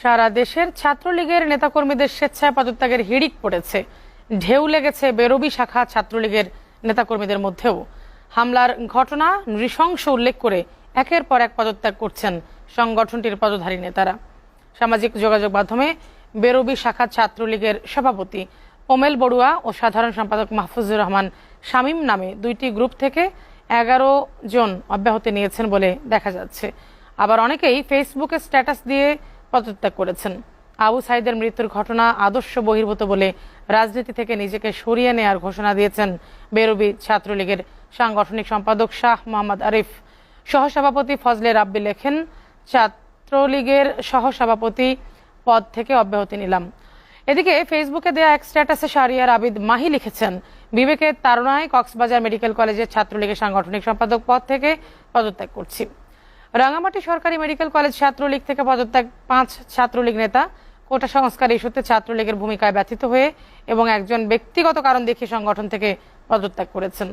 সারা দেশের ছাত্রলীগের নেতাকর্মীদের স্বেচ্ছায় পদত্যাগের হিড়িক পড়েছে। ঢেউ লেগেছে বেরোবি শাখা ছাত্রলীগের নেতাকর্মীদের মধ্যেও। হামলার ঘটনা নৃশংস উল্লেখ করে একের পর এক পদত্যাগ করছেন সংগঠনটির পদধারী নেতারা। সামাজিক যোগাযোগ মাধ্যমে বেরোবি শাখা ছাত্রলীগের সভাপতি ওমেল বড়ুয়া ও সাধারণ সম্পাদক মাহফুজুর রহমান শামীম নামে দুইটি গ্রুপ থেকে 11 জন অব্যাহতি নিয়েছেন বলে দেখা যাচ্ছে। আবার অনেকেই ফেসবুকে স্ট্যাটাস দিয়ে পদত্যাগ করেছেন। আবু সাইদের মৃত্যুর ঘটনা আদর্শ বহির্ভূত বলে রাজনীতি থেকে নিজেকে সরিয়ে নেওয়ার ঘোষণা দিয়েছেন বেরোবি ছাত্রলীগের সাংগঠনিক সম্পাদক শাহ মোহাম্মদ আরিফ। সহসভাপতি ফজলে রাব্বি লেখেন, ছাত্রলীগের সহসভাপতি পদ থেকে অব্যাহতি নিলাম। এদিকে ফেসবুকে দেয়া এক স্ট্যাটাসে শাহরিয়ার আবিদ মাহি লিখেছেন, বিবেকের তাড়নায় কক্সবাজার মেডিকেল কলেজের ছাত্রলীগের সাংগঠনিক সম্পাদক পদ থেকে পদত্যাগ করছি। রাঙামাটি সরকারি মেডিকেল কলেজ ছাত্রলীগ থেকে পদত্যাগ 5 ছাত্রলীগ নেতা কোটা সংস্কার ইস্যুতে ছাত্রলীগের ভূমিকায় ব্যথিত হয়ে এবং একজন ব্যক্তিগত কারণ দেখিয়ে সংগঠন থেকে পদত্যাগ করেছেন।